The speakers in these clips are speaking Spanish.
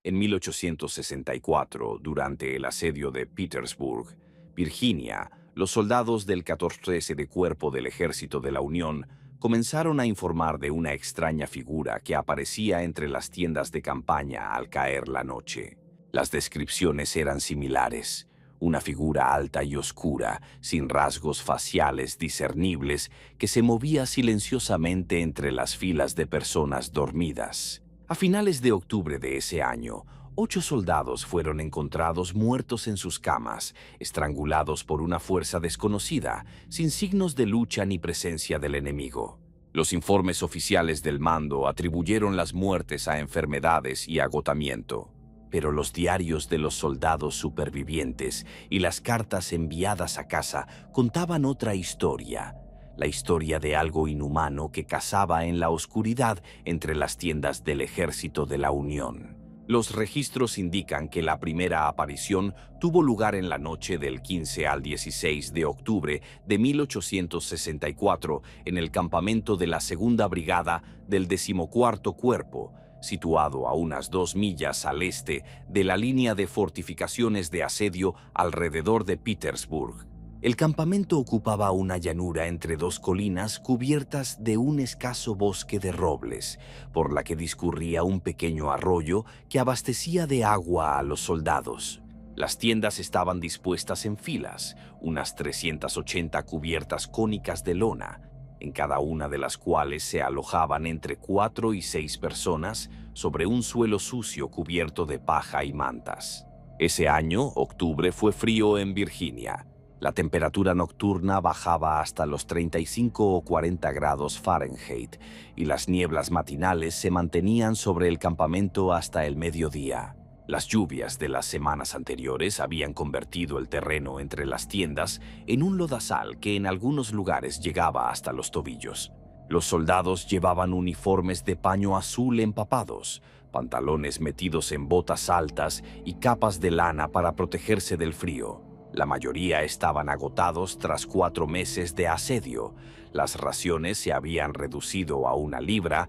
En 1864, durante el asedio de Petersburg, Virginia, los soldados del 14 de Cuerpo del Ejército de la Unión comenzaron a informar de una extraña figura que aparecía entre las tiendas de campaña al caer la noche. Las descripciones eran similares: una figura alta y oscura, sin rasgos faciales discernibles, que se movía silenciosamente entre las filas de personas dormidas. A finales de octubre de ese año, 8 soldados fueron encontrados muertos en sus camas, estrangulados por una fuerza desconocida, sin signos de lucha ni presencia del enemigo. Los informes oficiales del mando atribuyeron las muertes a enfermedades y agotamiento, pero los diarios de los soldados supervivientes y las cartas enviadas a casa contaban otra historia: la historia de algo inhumano que cazaba en la oscuridad entre las tiendas del Ejército de la Unión. Los registros indican que la primera aparición tuvo lugar en la noche del 15 al 16 de octubre de 1864 en el campamento de la Segunda Brigada del 14º Cuerpo, situado a unas 2 millas al este de la línea de fortificaciones de asedio alrededor de Petersburg. El campamento ocupaba una llanura entre 2 colinas cubiertas de un escaso bosque de robles, por la que discurría un pequeño arroyo que abastecía de agua a los soldados. Las tiendas estaban dispuestas en filas, unas 380 cubiertas cónicas de lona, en cada una de las cuales se alojaban entre 4 y 6 personas sobre un suelo sucio cubierto de paja y mantas. Ese año, octubre, fue frío en Virginia. La temperatura nocturna bajaba hasta los 35 o 40 grados Fahrenheit y las nieblas matinales se mantenían sobre el campamento hasta el mediodía. Las lluvias de las semanas anteriores habían convertido el terreno entre las tiendas en un lodazal que en algunos lugares llegaba hasta los tobillos. Los soldados llevaban uniformes de paño azul empapados, pantalones metidos en botas altas y capas de lana para protegerse del frío. La mayoría estaban agotados tras 4 meses de asedio. Las raciones se habían reducido a 1,5 libras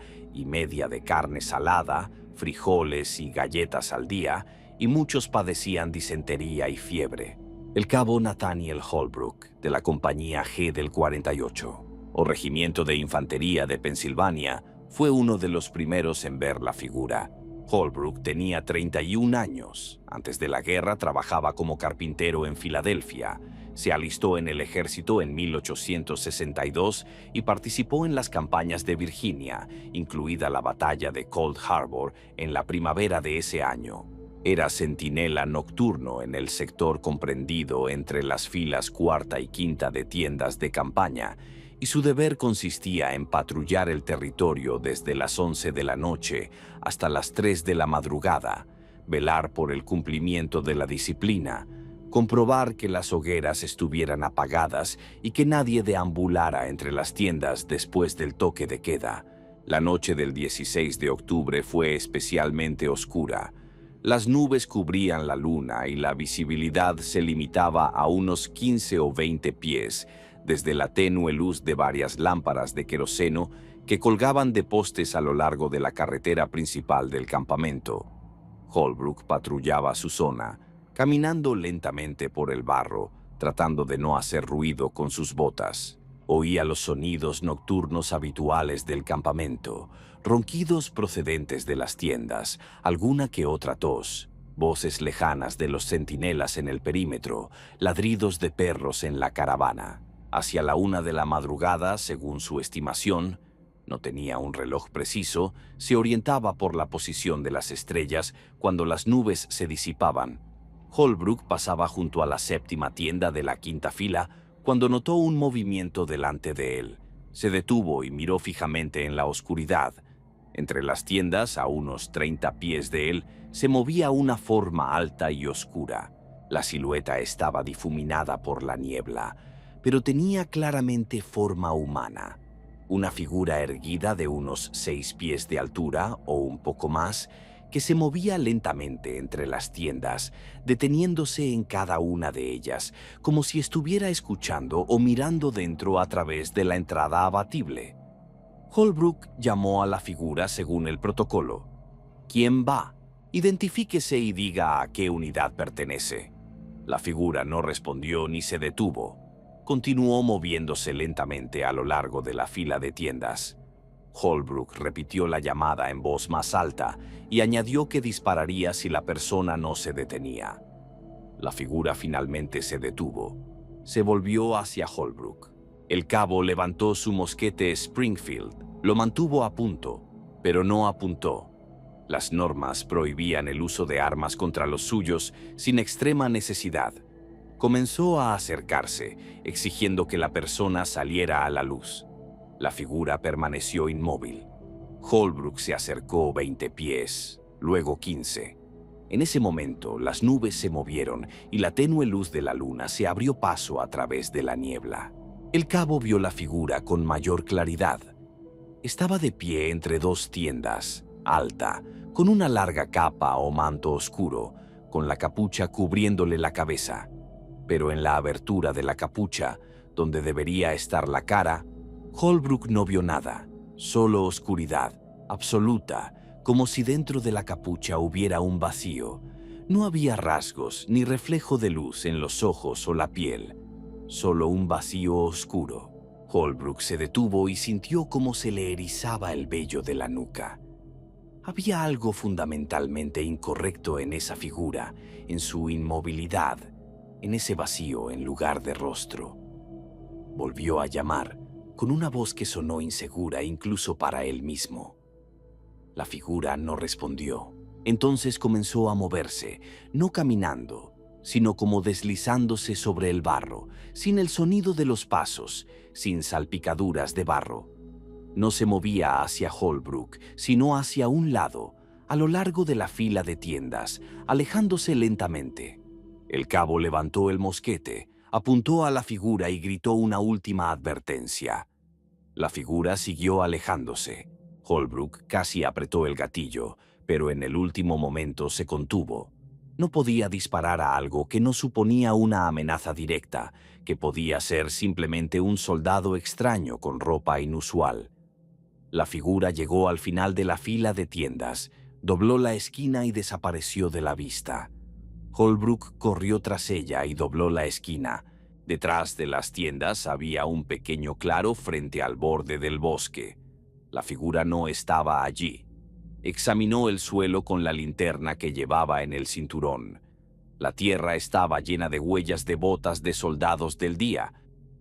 de carne salada, frijoles y galletas al día, y muchos padecían disentería y fiebre. El cabo Nathaniel Holbrook, de la compañía G del 48, o Regimiento de Infantería de Pensilvania, fue uno de los primeros en ver la figura. Holbrook tenía 31 años. Antes de la guerra trabajaba como carpintero en Filadelfia. Se alistó en el ejército en 1862 y participó en las campañas de Virginia, incluida la batalla de Cold Harbor en la primavera de ese año. Era centinela nocturno en el sector comprendido entre las filas 4ª y 5ª de tiendas de campaña, y su deber consistía en patrullar el territorio desde las 11 de la noche hasta las 3 de la madrugada, velar por el cumplimiento de la disciplina, comprobar que las hogueras estuvieran apagadas y que nadie deambulara entre las tiendas después del toque de queda. La noche del 16 de octubre fue especialmente oscura. Las nubes cubrían la luna y la visibilidad se limitaba a unos 15 o 20 pies, desde la tenue luz de varias lámparas de queroseno que colgaban de postes a lo largo de la carretera principal del campamento. Holbrook patrullaba su zona, caminando lentamente por el barro, tratando de no hacer ruido con sus botas. Oía los sonidos nocturnos habituales del campamento, ronquidos procedentes de las tiendas, alguna que otra tos, voces lejanas de los centinelas en el perímetro, ladridos de perros en la caravana. Hacia la 1 de la madrugada, según su estimación, no tenía un reloj preciso, se orientaba por la posición de las estrellas cuando las nubes se disipaban. Holbrook pasaba junto a la 7ª tienda de la 5ª fila cuando notó un movimiento delante de él. Se detuvo y miró fijamente en la oscuridad. Entre las tiendas, a unos 30 pies de él, se movía una forma alta y oscura. La silueta estaba difuminada por la niebla, pero tenía claramente forma humana. Una figura erguida de unos 6 pies de altura o un poco más, que se movía lentamente entre las tiendas, deteniéndose en cada una de ellas, como si estuviera escuchando o mirando dentro a través de la entrada abatible. Holbrook llamó a la figura según el protocolo. «¿Quién va?», Identifíquese y diga a qué unidad pertenece. La figura no respondió ni se detuvo. Continuó moviéndose lentamente a lo largo de la fila de tiendas. Holbrook repitió la llamada en voz más alta y añadió que dispararía si la persona no se detenía. La figura finalmente se detuvo. Se volvió hacia Holbrook. El cabo levantó su mosquete Springfield, lo mantuvo a punto, pero no apuntó. Las normas prohibían el uso de armas contra los suyos sin extrema necesidad. Comenzó a acercarse, exigiendo que la persona saliera a la luz. La figura permaneció inmóvil. Holbrook se acercó 20 pies, luego 15. En ese momento, las nubes se movieron y la tenue luz de la luna se abrió paso a través de la niebla. El cabo vio la figura con mayor claridad. Estaba de pie entre dos tiendas, alta, con una larga capa o manto oscuro, con la capucha cubriéndole la cabeza. Pero en la abertura de la capucha, donde debería estar la cara, Holbrook no vio nada, solo oscuridad, absoluta, como si dentro de la capucha hubiera un vacío. No había rasgos ni reflejo de luz en los ojos o la piel, solo un vacío oscuro. Holbrook se detuvo y sintió cómo se le erizaba el vello de la nuca. Había algo fundamentalmente incorrecto en esa figura, en su inmovilidad, en ese vacío en lugar de rostro. Volvió a llamar, con una voz que sonó insegura incluso para él mismo. La figura no respondió. Entonces comenzó a moverse, no caminando, sino como deslizándose sobre el barro, sin el sonido de los pasos, sin salpicaduras de barro. No se movía hacia Holbrook, sino hacia un lado, a lo largo de la fila de tiendas, alejándose lentamente. El cabo levantó el mosquete, apuntó a la figura y gritó una última advertencia. La figura siguió alejándose. Holbrook casi apretó el gatillo, pero en el último momento se contuvo. No podía disparar a algo que no suponía una amenaza directa, que podía ser simplemente un soldado extraño con ropa inusual. La figura llegó al final de la fila de tiendas, dobló la esquina y desapareció de la vista. Holbrook corrió tras ella y dobló la esquina. Detrás de las tiendas había un pequeño claro frente al borde del bosque. La figura no estaba allí. Examinó el suelo con la linterna que llevaba en el cinturón. La tierra estaba llena de huellas de botas de soldados del día,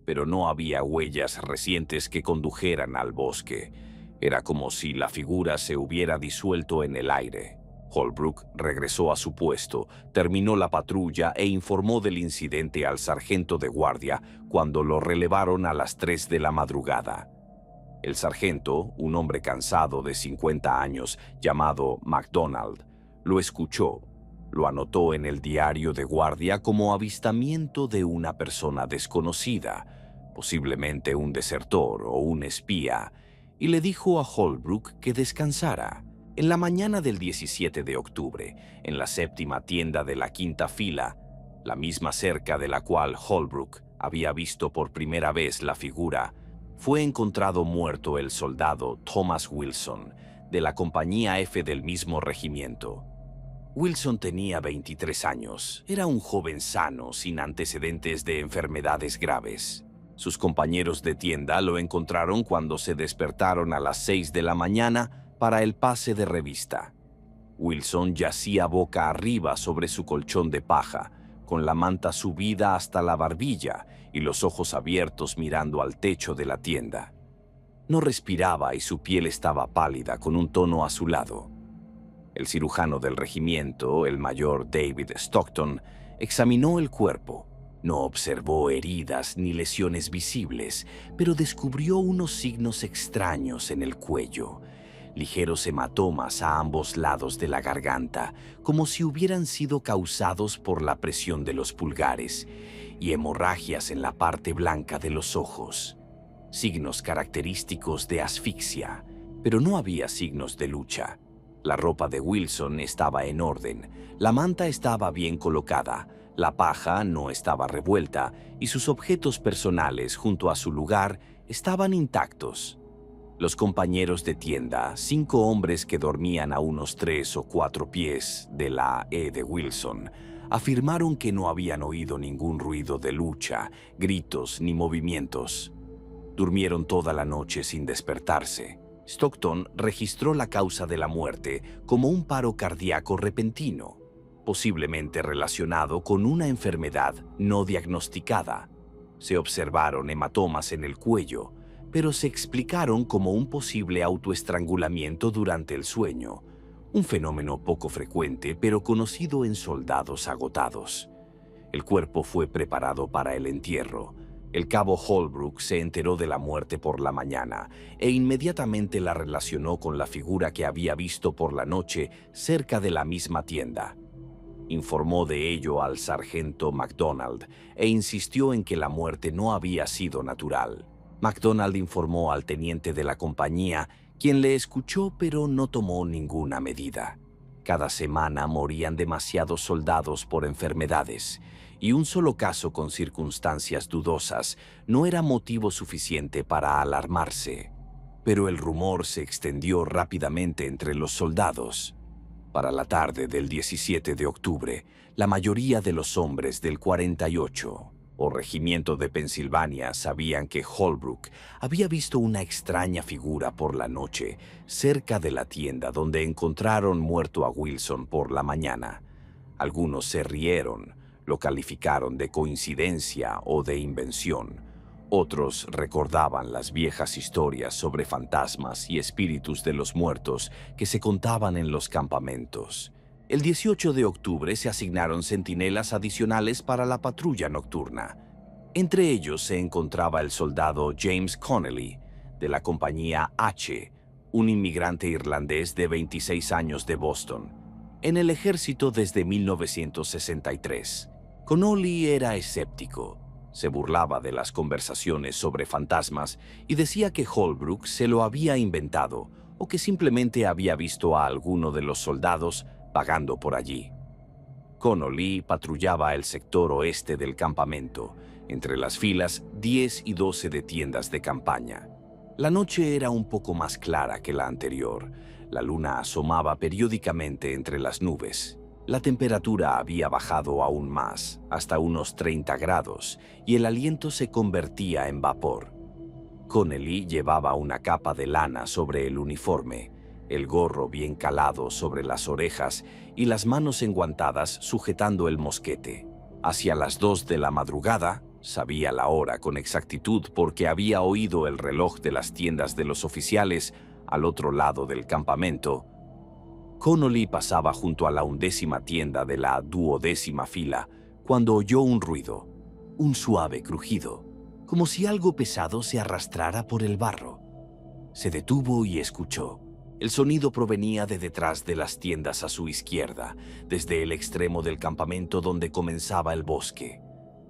pero no había huellas recientes que condujeran al bosque. Era como si la figura se hubiera disuelto en el aire. Holbrook regresó a su puesto, terminó la patrulla e informó del incidente al sargento de guardia cuando lo relevaron a las 3 de la madrugada. El sargento, un hombre cansado de 50 años llamado MacDonald, lo escuchó. Lo anotó en el diario de guardia como avistamiento de una persona desconocida, posiblemente un desertor o un espía, y le dijo a Holbrook que descansara. En la mañana del 17 de octubre, en la séptima tienda de la quinta fila, la misma cerca de la cual Holbrook había visto por primera vez la figura, fue encontrado muerto el soldado Thomas Wilson, de la compañía F del mismo regimiento. Wilson tenía 23 años, era un joven sano, sin antecedentes de enfermedades graves. Sus compañeros de tienda lo encontraron cuando se despertaron a las 6 de la mañana para el pase de revista. Wilson yacía boca arriba sobre su colchón de paja, con la manta subida hasta la barbilla y los ojos abiertos mirando al techo de la tienda. No respiraba y su piel estaba pálida con un tono azulado. El cirujano del regimiento, el mayor David Stockton, examinó el cuerpo. No observó heridas ni lesiones visibles, pero descubrió unos signos extraños en el cuello, ligeros hematomas a ambos lados de la garganta, como si hubieran sido causados por la presión de los pulgares, y hemorragias en la parte blanca de los ojos. Signos característicos de asfixia, pero no había signos de lucha. La ropa de Wilson estaba en orden, la manta estaba bien colocada, la paja no estaba revuelta y sus objetos personales junto a su lugar estaban intactos. Los compañeros de tienda, 5 hombres que dormían a unos 3 o 4 pies de la de Wilson, afirmaron que no habían oído ningún ruido de lucha, gritos ni movimientos. Durmieron toda la noche sin despertarse. Stockton registró la causa de la muerte como un paro cardíaco repentino, posiblemente relacionado con una enfermedad no diagnosticada. Se observaron hematomas en el cuello, pero se explicaron como un posible autoestrangulamiento durante el sueño, un fenómeno poco frecuente pero conocido en soldados agotados. El cuerpo fue preparado para el entierro. El cabo Holbrook se enteró de la muerte por la mañana e inmediatamente la relacionó con la figura que había visto por la noche cerca de la misma tienda. Informó de ello al sargento MacDonald e insistió en que la muerte no había sido natural. MacDonald informó al teniente de la compañía, quien le escuchó pero no tomó ninguna medida. Cada semana morían demasiados soldados por enfermedades, y un solo caso con circunstancias dudosas no era motivo suficiente para alarmarse. Pero el rumor se extendió rápidamente entre los soldados. Para la tarde del 17 de octubre, la mayoría de los hombres del 48 o Regimiento de Pensilvania sabían que Holbrook había visto una extraña figura por la noche cerca de la tienda donde encontraron muerto a Wilson por la mañana. Algunos se rieron, lo calificaron de coincidencia o de invención. Otros recordaban las viejas historias sobre fantasmas y espíritus de los muertos que se contaban en los campamentos. El 18 de octubre se asignaron centinelas adicionales para la patrulla nocturna. Entre ellos se encontraba el soldado James Connelly, de la compañía H, un inmigrante irlandés de 26 años de Boston, en el ejército desde 1963. Connolly era escéptico. Se burlaba de las conversaciones sobre fantasmas y decía que Holbrook se lo había inventado o que simplemente había visto a alguno de los soldados vagando por allí. Connolly patrullaba el sector oeste del campamento, entre las filas 10 y 12 de tiendas de campaña. La noche era un poco más clara que la anterior. La luna asomaba periódicamente entre las nubes. La temperatura había bajado aún más, hasta unos 30 grados, y el aliento se convertía en vapor. Connelly llevaba una capa de lana sobre el uniforme, el gorro bien calado sobre las orejas y las manos enguantadas sujetando el mosquete. Hacia las 2 de la madrugada, sabía la hora con exactitud porque había oído el reloj de las tiendas de los oficiales al otro lado del campamento. Connolly pasaba junto a la 11ª tienda de la 12ª fila cuando oyó un ruido, un suave crujido, como si algo pesado se arrastrara por el barro. Se detuvo y escuchó. El sonido provenía de detrás de las tiendas a su izquierda, desde el extremo del campamento donde comenzaba el bosque.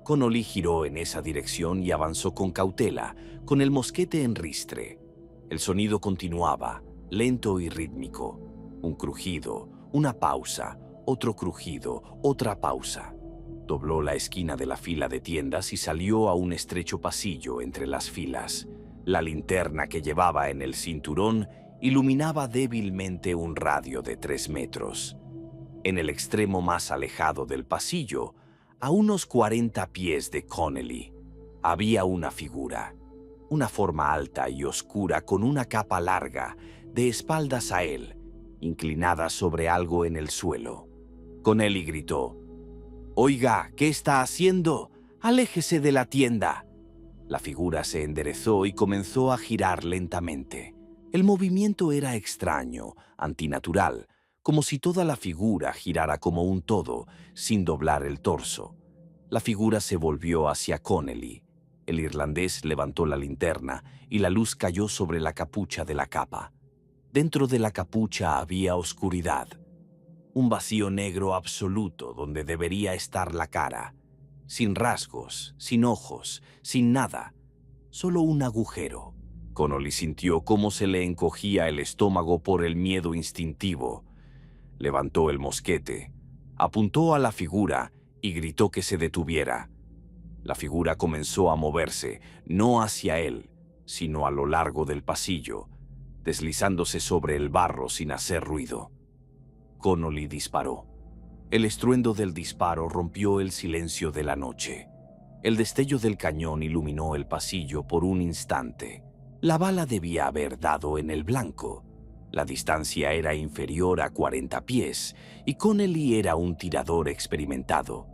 Connolly giró en esa dirección y avanzó con cautela, con el mosquete en ristre. El sonido continuaba, lento y rítmico. Un crujido, una pausa, otro crujido, otra pausa. Dobló la esquina de la fila de tiendas y salió a un estrecho pasillo entre las filas. La linterna que llevaba en el cinturón iluminaba débilmente un radio de 3 metros. En el extremo más alejado del pasillo, a unos 40 pies de Connolly, había una figura, una forma alta y oscura con una capa larga, de espaldas a él, inclinada sobre algo en el suelo. Connolly gritó: «Oiga, ¿qué está haciendo? ¡Aléjese de la tienda!». La figura se enderezó y comenzó a girar lentamente. El movimiento era extraño, antinatural, como si toda la figura girara como un todo, sin doblar el torso. La figura se volvió hacia Connolly. El irlandés levantó la linterna y la luz cayó sobre la capucha de la capa. Dentro de la capucha había oscuridad, un vacío negro absoluto donde debería estar la cara, sin rasgos, sin ojos, sin nada, solo un agujero. Connolly sintió cómo se le encogía el estómago por el miedo instintivo. Levantó el mosquete, apuntó a la figura y gritó que se detuviera. La figura comenzó a moverse, no hacia él, sino a lo largo del pasillo, deslizándose sobre el barro sin hacer ruido. Connolly disparó. El estruendo del disparo rompió el silencio de la noche. El destello del cañón iluminó el pasillo por un instante. La bala debía haber dado en el blanco. La distancia era inferior a 40 pies y Connolly era un tirador experimentado.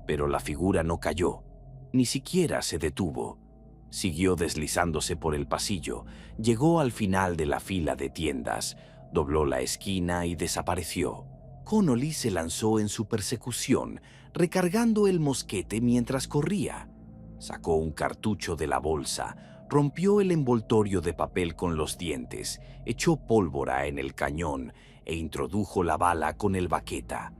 Pero la figura no cayó, ni siquiera se detuvo. Siguió deslizándose por el pasillo, llegó al final de la fila de tiendas, dobló la esquina y desapareció. Connolly se lanzó en su persecución, recargando el mosquete mientras corría. Sacó un cartucho de la bolsa, rompió el envoltorio de papel con los dientes, echó pólvora en el cañón e introdujo la bala con el baqueta.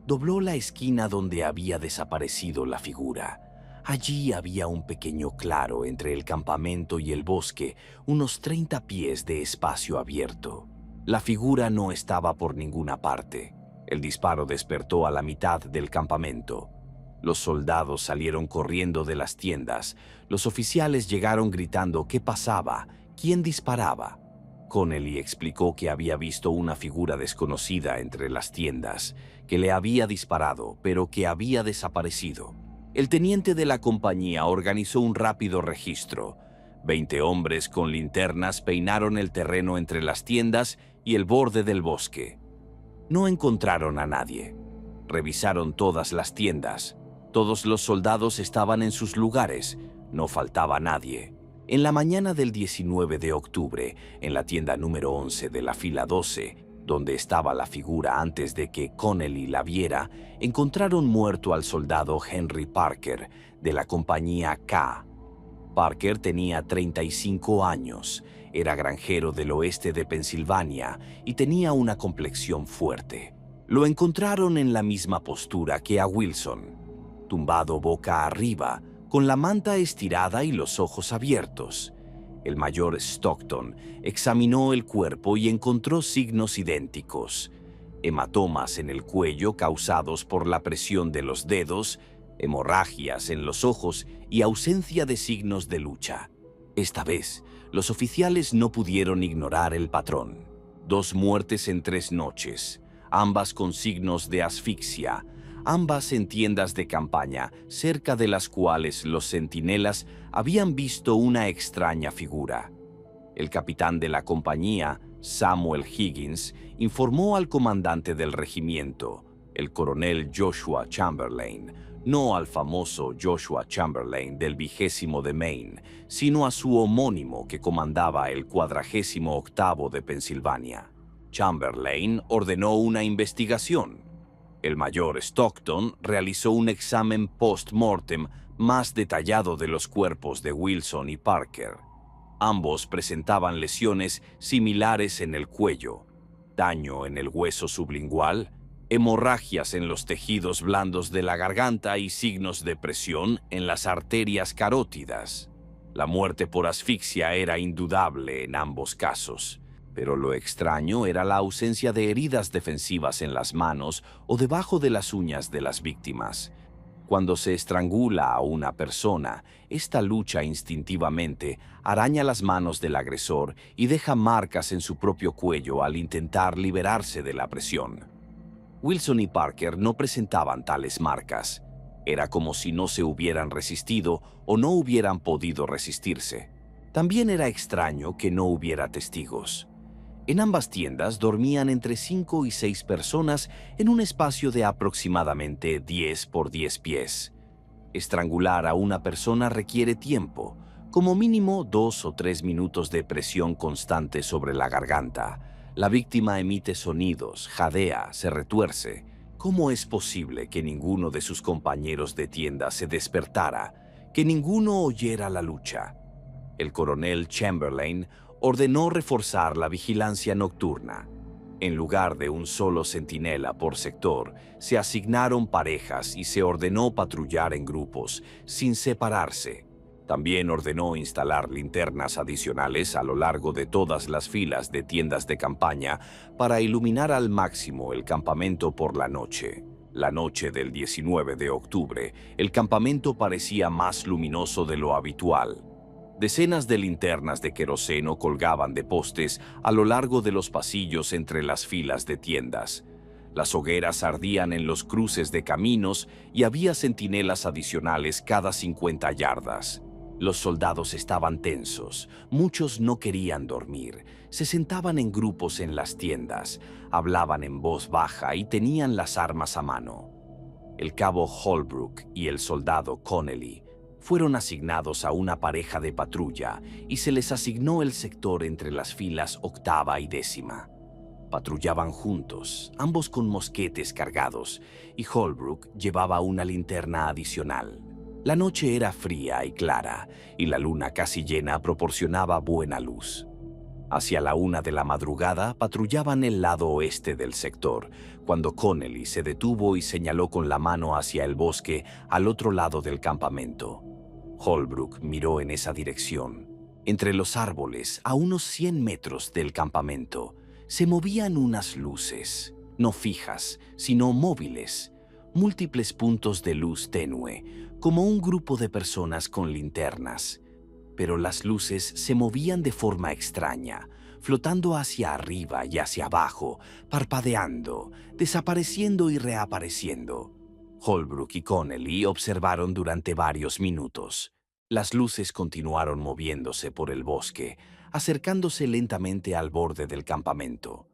Dobló la esquina donde había desaparecido la figura. Allí había un pequeño claro entre el campamento y el bosque, unos 30 pies de espacio abierto. La figura no estaba por ninguna parte. El disparo despertó a la mitad del campamento. Los soldados salieron corriendo de las tiendas. Los oficiales llegaron gritando qué pasaba, quién disparaba. Connolly explicó que había visto una figura desconocida entre las tiendas, que le había disparado, pero que había desaparecido. El teniente de la compañía organizó un rápido registro. 20 hombres con linternas peinaron el terreno entre las tiendas y el borde del bosque. No encontraron a nadie. Revisaron todas las tiendas. Todos los soldados estaban en sus lugares. No faltaba nadie. En la mañana del 19 de octubre, en la tienda número 11 de la fila 12, donde estaba la figura antes de que Connolly la viera, encontraron muerto al soldado Henry Parker, de la compañía K. Parker tenía 35 años, era granjero del oeste de Pensilvania y tenía una complexión fuerte. Lo encontraron en la misma postura que a Wilson, tumbado boca arriba, con la manta estirada y los ojos abiertos. El mayor Stockton examinó el cuerpo y encontró signos idénticos: hematomas en el cuello causados por la presión de los dedos, hemorragias en los ojos y ausencia de signos de lucha. Esta vez, los oficiales no pudieron ignorar el patrón. 2 muertes en 3 noches, ambas con signos de asfixia, ambas en tiendas de campaña, cerca de las cuales los centinelas habían visto una extraña figura. El capitán de la compañía, Samuel Higgins, informó al comandante del regimiento, el coronel Joshua Chamberlain, no al famoso Joshua Chamberlain del 20º de Maine, sino a su homónimo que comandaba el 48º de Pensilvania. Chamberlain ordenó una investigación. El mayor Stockton realizó un examen post-mortem más detallado de los cuerpos de Wilson y Parker. Ambos presentaban lesiones similares en el cuello, daño en el hueso sublingual, hemorragias en los tejidos blandos de la garganta y signos de presión en las arterias carótidas. La muerte por asfixia era indudable en ambos casos. Pero lo extraño era la ausencia de heridas defensivas en las manos o debajo de las uñas de las víctimas. Cuando se estrangula a una persona, esta lucha instintivamente, araña las manos del agresor y deja marcas en su propio cuello al intentar liberarse de la presión. Wilson y Parker no presentaban tales marcas. Era como si no se hubieran resistido o no hubieran podido resistirse. También era extraño que no hubiera testigos. En ambas tiendas dormían entre 5 y 6 personas en un espacio de aproximadamente 10 por 10 pies. Estrangular a una persona requiere tiempo, como mínimo 2 o 3 minutos de presión constante sobre la garganta. La víctima emite sonidos, jadea, se retuerce. ¿Cómo es posible que ninguno de sus compañeros de tienda se despertara, que ninguno oyera la lucha? El coronel Chamberlain ordenó reforzar la vigilancia nocturna. En lugar de un solo centinela por sector, se asignaron parejas y se ordenó patrullar en grupos, sin separarse. También ordenó instalar linternas adicionales a lo largo de todas las filas de tiendas de campaña para iluminar al máximo el campamento por la noche. La noche del 19 de octubre, el campamento parecía más luminoso de lo habitual. Decenas de linternas de queroseno colgaban de postes a lo largo de los pasillos entre las filas de tiendas. Las hogueras ardían en los cruces de caminos y había centinelas adicionales cada 50 yardas. Los soldados estaban tensos, muchos no querían dormir, se sentaban en grupos en las tiendas, hablaban en voz baja y tenían las armas a mano. El cabo Holbrook y el soldado Connelly fueron asignados a una pareja de patrulla y se les asignó el sector entre las filas octava y décima. Patrullaban juntos, ambos con mosquetes cargados, y Holbrook llevaba una linterna adicional. La noche era fría y clara, y la luna casi llena proporcionaba buena luz. Hacia la 1 de la madrugada patrullaban el lado oeste del sector, cuando Connelly se detuvo y señaló con la mano hacia el bosque al otro lado del campamento. Holbrook miró en esa dirección. Entre los árboles, a unos 100 metros del campamento, se movían unas luces, no fijas, sino móviles, múltiples puntos de luz tenue, como un grupo de personas con linternas. Pero las luces se movían de forma extraña, flotando hacia arriba y hacia abajo, parpadeando, desapareciendo y reapareciendo. Holbrook y Connelly observaron durante varios minutos. Las luces continuaron moviéndose por el bosque, acercándose lentamente al borde del campamento.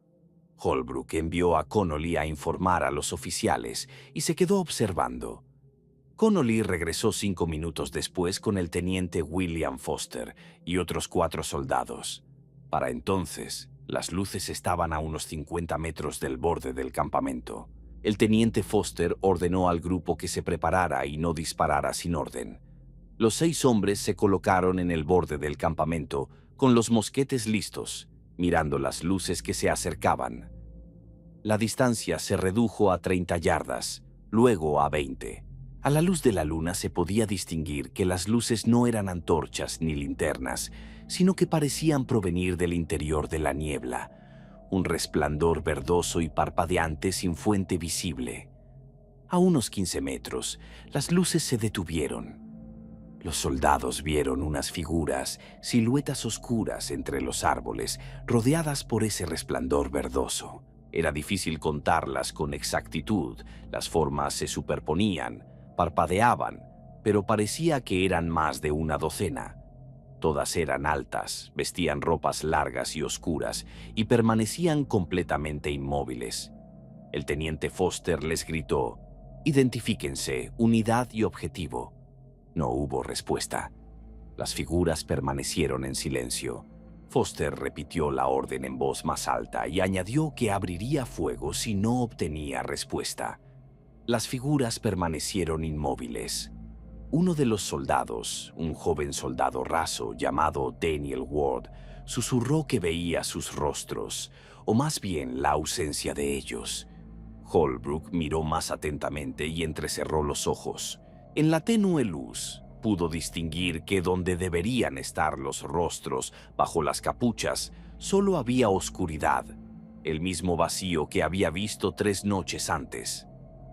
Holbrook envió a Connelly a informar a los oficiales y se quedó observando. Connelly regresó 5 minutos después con el teniente William Foster y otros 4 soldados. Para entonces, las luces estaban a unos 50 metros del borde del campamento. El teniente Foster ordenó al grupo que se preparara y no disparara sin orden. Los 6 hombres se colocaron en el borde del campamento con los mosquetes listos, mirando las luces que se acercaban. La distancia se redujo a 30 yardas, luego a 20. A la luz de la luna se podía distinguir que las luces no eran antorchas ni linternas, sino que parecían provenir del interior de la niebla, un resplandor verdoso y parpadeante sin fuente visible. A unos 15 metros, las luces se detuvieron. Los soldados vieron unas figuras, siluetas oscuras entre los árboles, rodeadas por ese resplandor verdoso. Era difícil contarlas con exactitud, las formas se superponían, parpadeaban, pero parecía que eran más de una docena. Todas eran altas, vestían ropas largas y oscuras y permanecían completamente inmóviles. El teniente Foster les gritó: «Identifíquense, unidad y objetivo». No hubo respuesta. Las figuras permanecieron en silencio. Foster repitió la orden en voz más alta y añadió que abriría fuego si no obtenía respuesta. Las figuras permanecieron inmóviles. Uno de los soldados, un joven soldado raso llamado Daniel Ward, susurró que veía sus rostros, o más bien la ausencia de ellos. Holbrook miró más atentamente y entrecerró los ojos. En la tenue luz, pudo distinguir que donde deberían estar los rostros, bajo las capuchas, solo había oscuridad, el mismo vacío que había visto 3 noches antes.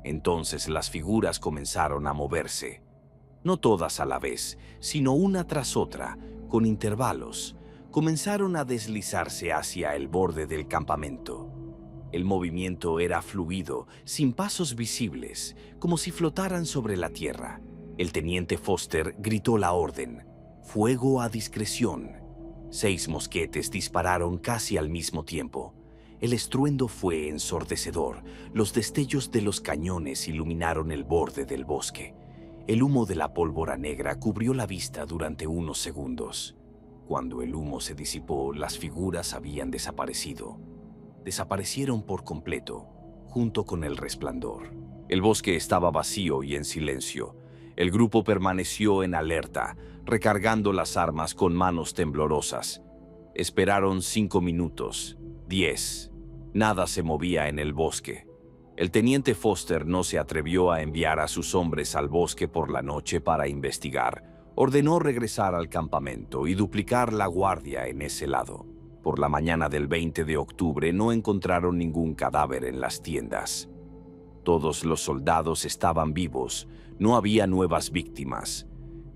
Entonces las figuras comenzaron a moverse. No todas a la vez, sino una tras otra, con intervalos, comenzaron a deslizarse hacia el borde del campamento. El movimiento era fluido, sin pasos visibles, como si flotaran sobre la tierra. El teniente Foster gritó la orden: «Fuego a discreción». 6 mosquetes dispararon casi al mismo tiempo. El estruendo fue ensordecedor. Los destellos de los cañones iluminaron el borde del bosque. El humo de la pólvora negra cubrió la vista durante unos segundos. Cuando el humo se disipó, las figuras habían desaparecido. Desaparecieron por completo, junto con el resplandor. El bosque estaba vacío y en silencio. El grupo permaneció en alerta, recargando las armas con manos temblorosas. Esperaron 5 minutos, 10. Nada se movía en el bosque. El teniente Foster no se atrevió a enviar a sus hombres al bosque por la noche para investigar. Ordenó regresar al campamento y duplicar la guardia en ese lado. Por la mañana del 20 de octubre no encontraron ningún cadáver en las tiendas. Todos los soldados estaban vivos, no había nuevas víctimas.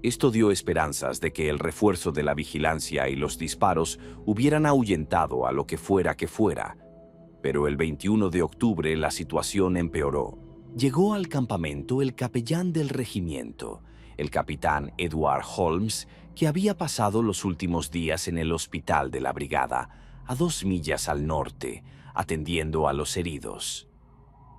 Esto dio esperanzas de que el refuerzo de la vigilancia y los disparos hubieran ahuyentado a lo que fuera, pero el 21 de octubre la situación empeoró. Llegó al campamento el capellán del regimiento, el capitán Edward Holmes, que había pasado los últimos días en el hospital de la brigada, a 2 millas al norte, atendiendo a los heridos.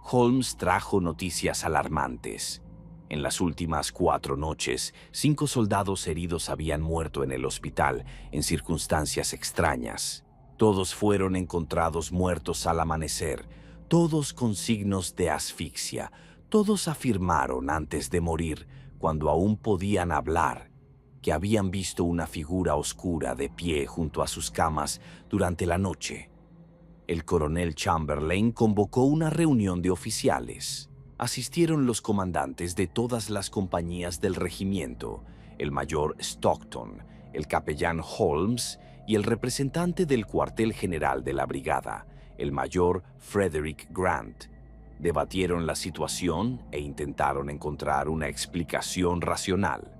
Holmes trajo noticias alarmantes. En las últimas 4 noches, 5 soldados heridos habían muerto en el hospital en circunstancias extrañas. Todos fueron encontrados muertos al amanecer, todos con signos de asfixia. Todos afirmaron antes de morir, cuando aún podían hablar, que habían visto una figura oscura de pie junto a sus camas durante la noche. El coronel Chamberlain convocó una reunión de oficiales. Asistieron los comandantes de todas las compañías del regimiento, el mayor Stockton, el capellán Holmes y el representante del cuartel general de la brigada, el mayor Frederick Grant. Debatieron la situación e intentaron encontrar una explicación racional.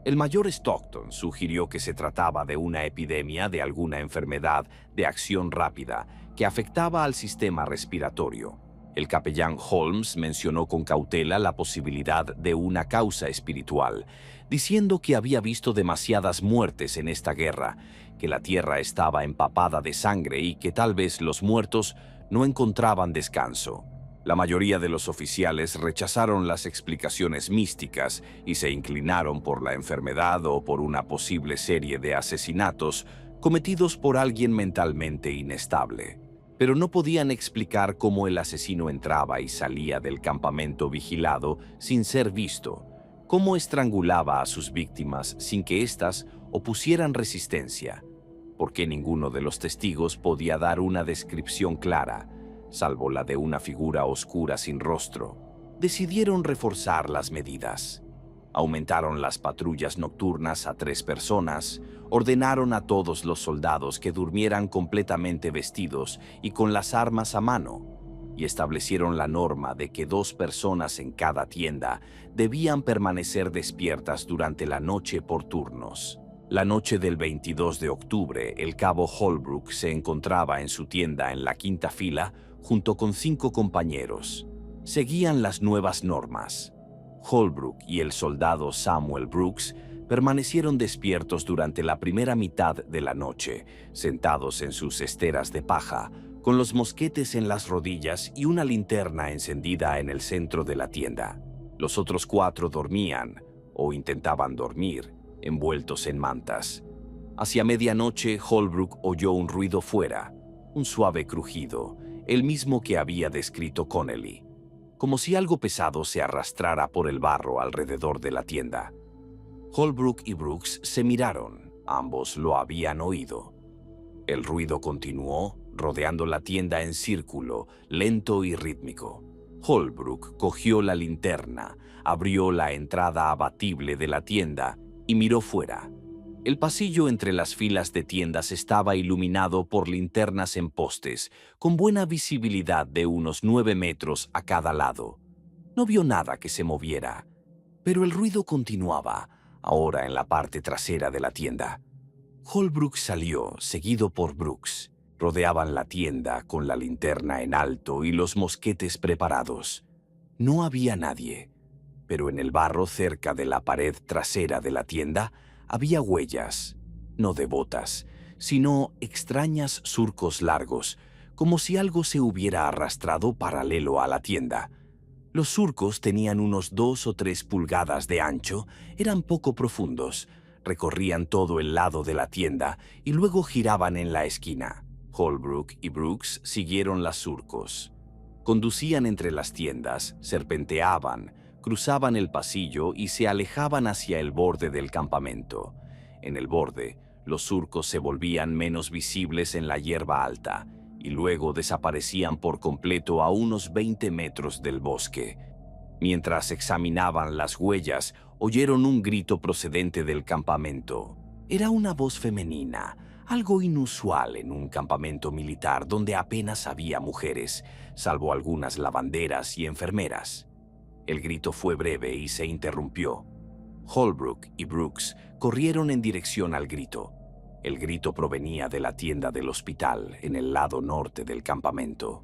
El mayor Stockton sugirió que se trataba de una epidemia de alguna enfermedad de acción rápida que afectaba al sistema respiratorio. El capellán Holmes mencionó con cautela la posibilidad de una causa espiritual, diciendo que había visto demasiadas muertes en esta guerra, que la tierra estaba empapada de sangre y que tal vez los muertos no encontraban descanso. La mayoría de los oficiales rechazaron las explicaciones místicas y se inclinaron por la enfermedad o por una posible serie de asesinatos cometidos por alguien mentalmente inestable. Pero no podían explicar cómo el asesino entraba y salía del campamento vigilado sin ser visto, cómo estrangulaba a sus víctimas sin que éstas opusieran resistencia, porque ninguno de los testigos podía dar una descripción clara, salvo la de una figura oscura sin rostro. Decidieron reforzar las medidas. Aumentaron las patrullas nocturnas a 3 personas, ordenaron a todos los soldados que durmieran completamente vestidos y con las armas a mano, y establecieron la norma de que 2 personas en cada tienda debían permanecer despiertas durante la noche por turnos. La noche del 22 de octubre, el cabo Holbrook se encontraba en su tienda en la 5ª fila junto con 5 compañeros. Seguían las nuevas normas. Holbrook y el soldado Samuel Brooks permanecieron despiertos durante la primera mitad de la noche, sentados en sus esteras de paja, con los mosquetes en las rodillas y una linterna encendida en el centro de la tienda. Los otros 4 dormían, o intentaban dormir, envueltos en mantas. Hacia medianoche, Holbrook oyó un ruido fuera, un suave crujido, el mismo que había descrito Connelly, como si algo pesado se arrastrara por el barro alrededor de la tienda. Holbrook y Brooks se miraron, ambos lo habían oído. El ruido continuó, rodeando la tienda en círculo, lento y rítmico. Holbrook cogió la linterna, abrió la entrada abatible de la tienda y miró fuera. El pasillo entre las filas de tiendas estaba iluminado por linternas en postes, con buena visibilidad de unos 9 metros a cada lado. No vio nada que se moviera, pero el ruido continuaba, ahora en la parte trasera de la tienda. Holbrook salió, seguido por Brooks. Rodeaban la tienda con la linterna en alto y los mosquetes preparados. No había nadie, pero en el barro cerca de la pared trasera de la tienda había huellas, no de botas, sino extrañas surcos largos, como si algo se hubiera arrastrado paralelo a la tienda. Los surcos tenían unos 2 o 3 pulgadas de ancho, eran poco profundos, recorrían todo el lado de la tienda y luego giraban en la esquina. Holbrook y Brooks siguieron los surcos. Conducían entre las tiendas, serpenteaban, cruzaban el pasillo y se alejaban hacia el borde del campamento. En el borde, los surcos se volvían menos visibles en la hierba alta y luego desaparecían por completo a unos 20 metros del bosque. Mientras examinaban las huellas, oyeron un grito procedente del campamento. Era una voz femenina, algo inusual en un campamento militar donde apenas había mujeres, salvo algunas lavanderas y enfermeras. El grito fue breve y se interrumpió. Holbrook y Brooks corrieron en dirección al grito. El grito provenía de la tienda del hospital en el lado norte del campamento.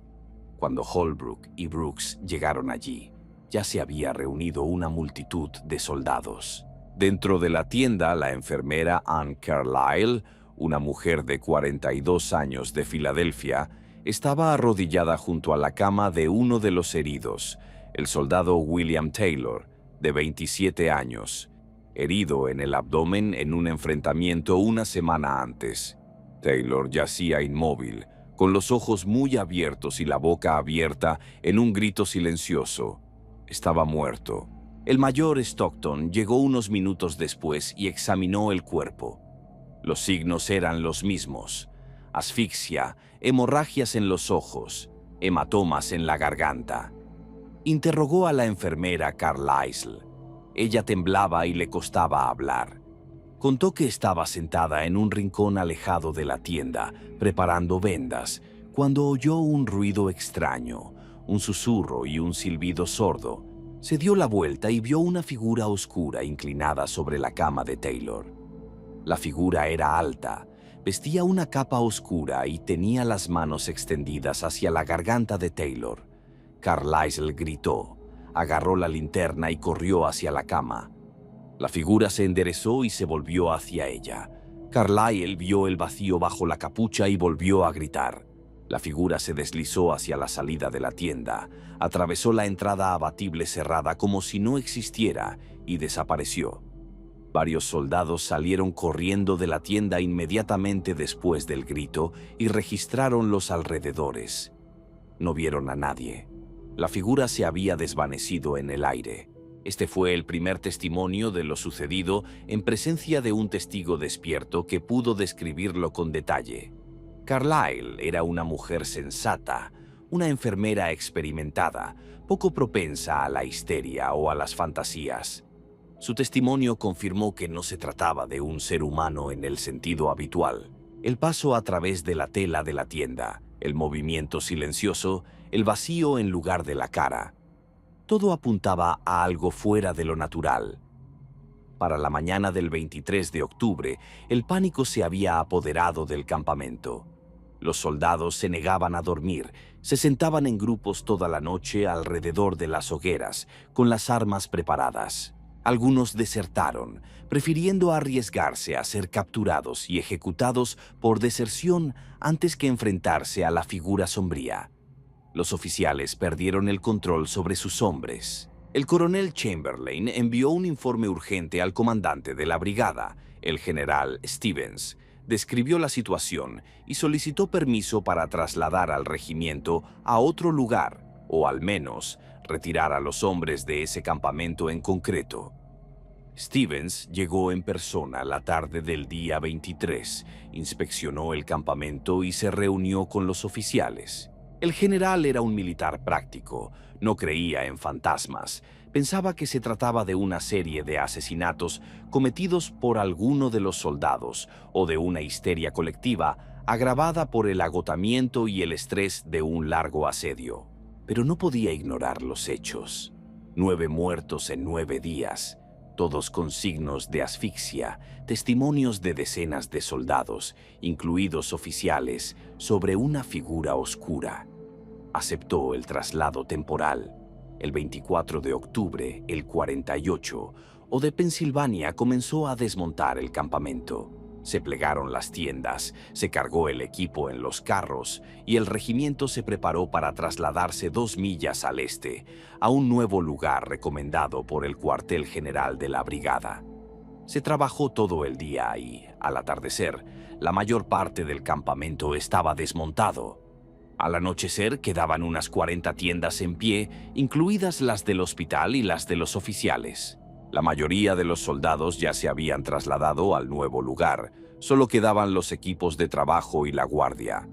Cuando Holbrook y Brooks llegaron allí, ya se había reunido una multitud de soldados. Dentro de la tienda, la enfermera Ann Carlyle, una mujer de 42 años de Filadelfia, estaba arrodillada junto a la cama de uno de los heridos, el soldado William Taylor, de 27 años, herido en el abdomen en un enfrentamiento una semana antes. Taylor yacía inmóvil, con los ojos muy abiertos y la boca abierta en un grito silencioso. Estaba muerto. El mayor Stockton llegó unos minutos después y examinó el cuerpo. Los signos eran los mismos: asfixia, hemorragias en los ojos, hematomas en la garganta. Interrogó a la enfermera Carlyle. Ella temblaba y le costaba hablar. Contó que estaba sentada en un rincón alejado de la tienda, preparando vendas, cuando oyó un ruido extraño, un susurro y un silbido sordo. Se dio la vuelta y vio una figura oscura inclinada sobre la cama de Taylor. La figura era alta, vestía una capa oscura y tenía las manos extendidas hacia la garganta de Taylor. Carlyle gritó, agarró la linterna y corrió hacia la cama. La figura se enderezó y se volvió hacia ella. Carlyle vio el vacío bajo la capucha y volvió a gritar. La figura se deslizó hacia la salida de la tienda, atravesó la entrada abatible cerrada como si no existiera y desapareció. Varios soldados salieron corriendo de la tienda inmediatamente después del grito y registraron los alrededores. No vieron a nadie. La figura se había desvanecido en el aire. Este fue el primer testimonio de lo sucedido en presencia de un testigo despierto que pudo describirlo con detalle. Carlyle era una mujer sensata, una enfermera experimentada, poco propensa a la histeria o a las fantasías. Su testimonio confirmó que no se trataba de un ser humano en el sentido habitual. El paso a través de la tela de la tienda, el movimiento silencioso, el vacío en lugar de la cara. Todo apuntaba a algo fuera de lo natural. Para la mañana del 23 de octubre, el pánico se había apoderado del campamento. Los soldados se negaban a dormir, se sentaban en grupos toda la noche alrededor de las hogueras, con las armas preparadas. Algunos desertaron, prefiriendo arriesgarse a ser capturados y ejecutados por deserción antes que enfrentarse a la figura sombría. Los oficiales perdieron el control sobre sus hombres. El coronel Chamberlain envió un informe urgente al comandante de la brigada, el general Stevens. Describió la situación y solicitó permiso para trasladar al regimiento a otro lugar, o al menos retirar a los hombres de ese campamento en concreto. Stevens llegó en persona la tarde del día 23, inspeccionó el campamento y se reunió con los oficiales. El general era un militar práctico, no creía en fantasmas, pensaba que se trataba de una serie de asesinatos cometidos por alguno de los soldados o de una histeria colectiva agravada por el agotamiento y el estrés de un largo asedio. Pero no podía ignorar los hechos. 9 muertos en 9 días, todos con signos de asfixia, testimonios de decenas de soldados, incluidos oficiales, sobre una figura oscura. Aceptó el traslado temporal. El 24 de octubre, el 48, o de Pensilvania comenzó a desmontar el campamento. Se plegaron las tiendas, se cargó el equipo en los carros y el regimiento se preparó para trasladarse 2 millas al este, a un nuevo lugar recomendado por el cuartel general de la brigada. Se trabajó todo el día y, al atardecer, la mayor parte del campamento estaba desmontado. Al anochecer quedaban unas 40 tiendas en pie, incluidas las del hospital y las de los oficiales. La mayoría de los soldados ya se habían trasladado al nuevo lugar, solo quedaban los equipos de trabajo y la guardia.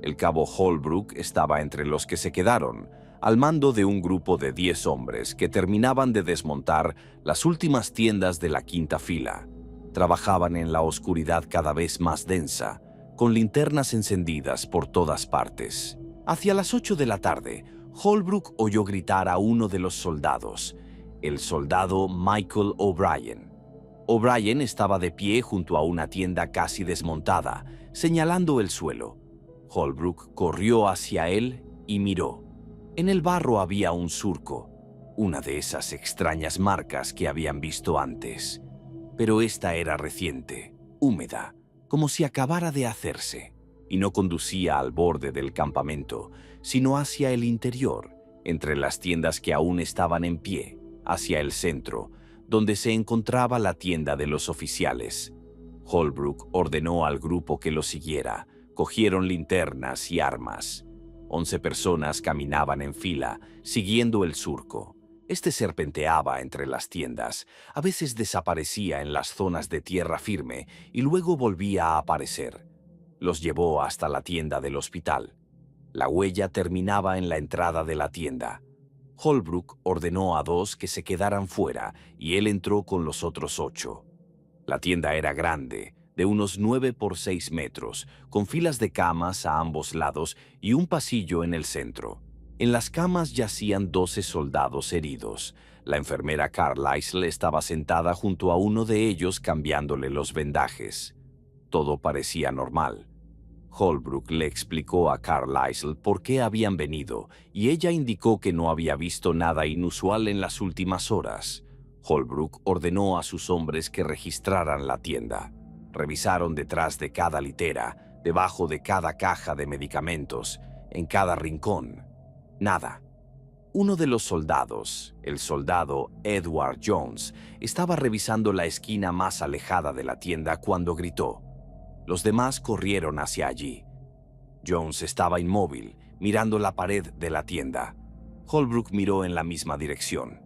El cabo Holbrook estaba entre los que se quedaron, al mando de un grupo de 10 hombres que terminaban de desmontar las últimas tiendas de la quinta fila. Trabajaban en la oscuridad cada vez más densa, con linternas encendidas por todas partes. Hacia las 8 de la tarde, Holbrook oyó gritar a uno de los soldados. el soldado Michael O'Brien. O'Brien estaba de pie junto a una tienda casi desmontada, señalando el suelo. Holbrook corrió hacia él y miró. En el barro había un surco, una de esas extrañas marcas que habían visto antes. Pero esta era reciente, húmeda, como si acabara de hacerse, y no conducía al borde del campamento, sino hacia el interior, entre las tiendas que aún estaban en pie, hacia el centro, donde se encontraba la tienda de los oficiales. Holbrook ordenó al grupo que lo siguiera. Cogieron linternas y armas. 11 personas caminaban en fila, siguiendo el surco. Este serpenteaba entre las tiendas, a veces desaparecía en las zonas de tierra firme y luego volvía a aparecer. Los llevó hasta la tienda del hospital. La huella terminaba en la entrada de la tienda. Holbrook ordenó a 2 que se quedaran fuera y él entró con los otros 8. La tienda era grande, de unos 9 por 6 metros, con filas de camas a ambos lados y un pasillo en el centro. En las camas yacían 12 soldados heridos. La enfermera Carlisle estaba sentada junto a uno de ellos cambiándole los vendajes. Todo parecía normal. Holbrook le explicó a Carlisle por qué habían venido y ella indicó que no había visto nada inusual en las últimas horas. Holbrook ordenó a sus hombres que registraran la tienda. Revisaron detrás de cada litera, debajo de cada caja de medicamentos, en cada rincón. Nada. Uno de los soldados, el soldado Edward Jones, estaba revisando la esquina más alejada de la tienda cuando gritó. Los demás corrieron hacia allí. Jones estaba inmóvil, mirando la pared de la tienda. Holbrook miró en la misma dirección.